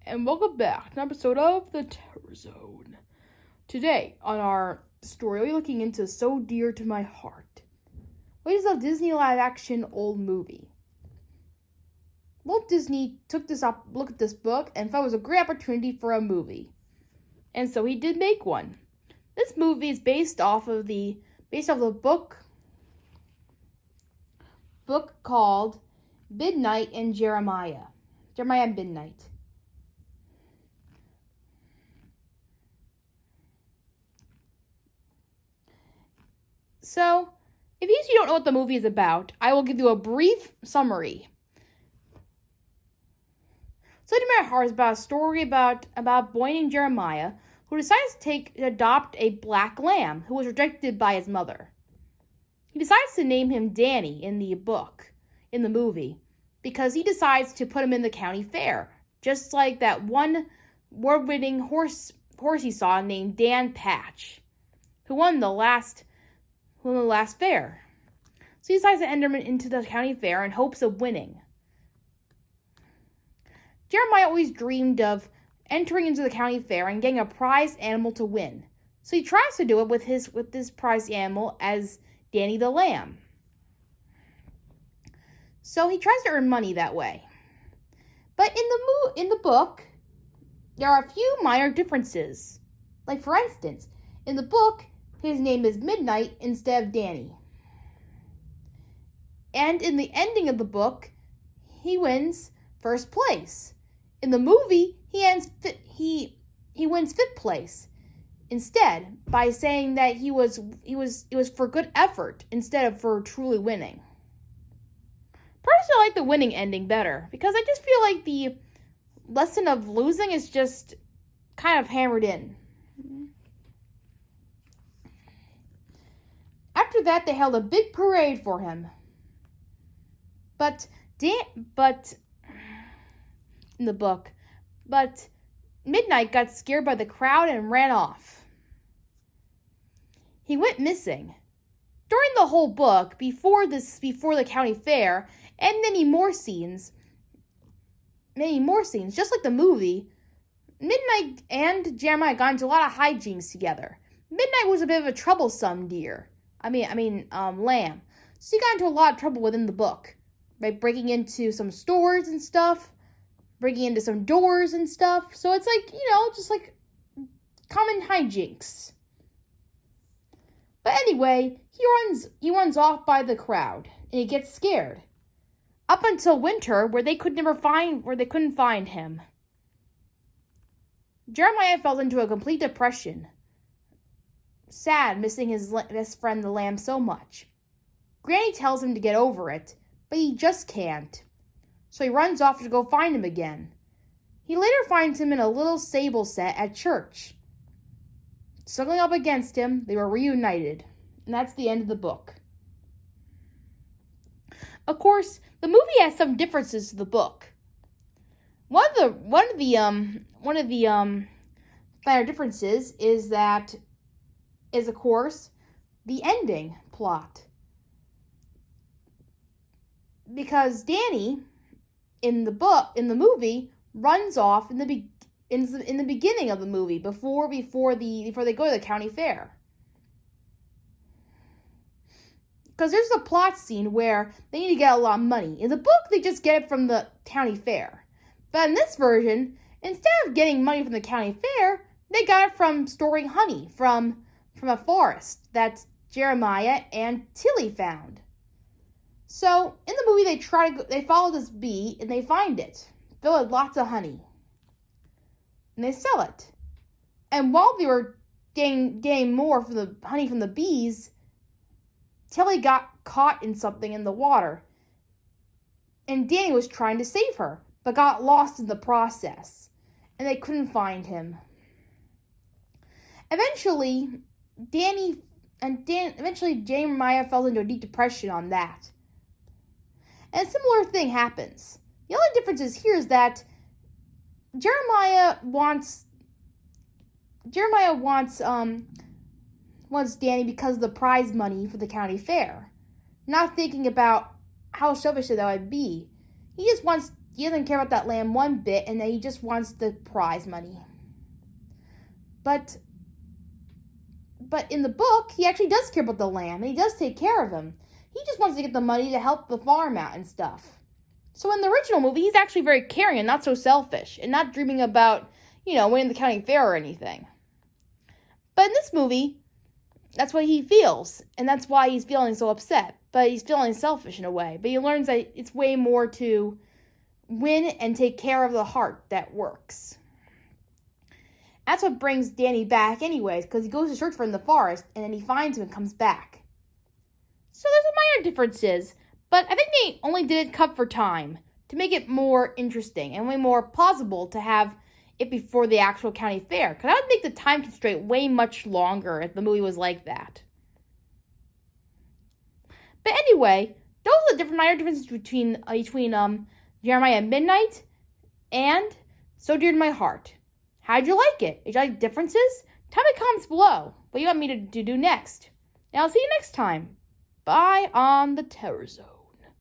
and welcome back to an episode of The Terror Zone. Today, on our story, we're looking into So Dear to My Heart, which is a Disney live-action old movie. Walt Disney took this look at this book and thought it was a great opportunity for a movie, and so he did make one. This movie is based off the book called Midnight and Jeremiah and Midnight. So, if you don't know what the movie is about, I will give you a brief summary. So Dear to My Heart is about a story about a boy named Jeremiah who decides to adopt a black lamb who was rejected by his mother. He decides to name him Danny in the movie, because he decides to put him in the county fair, just like that one award-winning horse he saw named Dan Patch, who won the last fair. So he decides to enter him into the county fair in hopes of winning. Jeremiah always dreamed of entering into the county fair and getting a prize animal to win. So he tries to do it with this prize animal as Danny the Lamb. So he tries to earn money that way. But in the book, there are a few minor differences. Like, for instance, in the book, his name is Midnight instead of Danny. And in the ending of the book, he wins first place. In the movie, he wins fifth place instead, by saying that it was for good effort instead of for truly winning. Personally, I like the winning ending better, because I just feel like the lesson of losing is just kind of hammered in. After that, they held a big parade for him. But Midnight got scared by the crowd and ran off. He went missing. During the whole book, before the county fair, and many more scenes, just like the movie, Midnight and Jeremiah got into a lot of hijinks together. Midnight was a bit of a troublesome lamb. So he got into a lot of trouble within the book, by breaking into some stores and stuff, breaking into some doors and stuff. So it's like, just like common hijinks. But anyway, he runs off by the crowd, and he gets scared. Up until winter, where they couldn't find him. Jeremiah fell into a complete depression, sad, missing his best friend the lamb so much. Granny tells him to get over it, but he just can't. So he runs off to go find him again. He later finds him in a little sable set at church. Snuggling up against him, they were reunited. And that's the end of the book. Of course, the movie has some differences to the book. One of the minor differences is of course the ending plot. Because Danny in the movie runs off in the beginning of the movie before they go to the county fair. Because there's a plot scene where they need to get a lot of money. In the book, they just get it from the county fair. But in this version, instead of getting money from the county fair, they got it from storing honey from a forest that Jeremiah and Tilly found. So, in the movie, they follow this bee, and they find it, filled with lots of honey. And they sell it. And while they were getting more for the honey from the bees, Tilly got caught in something in the water. And Danny was trying to save her, but got lost in the process. And they couldn't find him. Eventually, Jeremiah fell into a deep depression on that. And a similar thing happens. The only difference here is that Jeremiah wants Danny because of the prize money for the county fair, not thinking about how selfish that would be. He he doesn't care about that lamb one bit, and that he just wants the prize money. But in the book, he actually does care about the lamb, and he does take care of him. He just wants to get the money to help the farm out and stuff. So in the original movie, he's actually very caring and not so selfish, and not dreaming about, winning the county fair or anything. But in this movie, that's what he feels, and that's why he's feeling so upset. But he's feeling selfish in a way. But he learns that it's way more to win and take care of the heart that works. That's what brings Danny back anyways, because he goes to search for him in the forest, and then he finds him and comes back. So there's some minor differences, but I think they only did it cut for time, to make it more interesting, and way more plausible to have it before the actual county fair. Because that would make the time constraint way much longer if the movie was like that. But anyway, those are the different minor differences between Jeremiah at Midnight and So Dear to My Heart. How'd you like it? Did you like differences? Tell me in the comments below what you want me to do next. And I'll see you next time. Bye on the Terror Zone.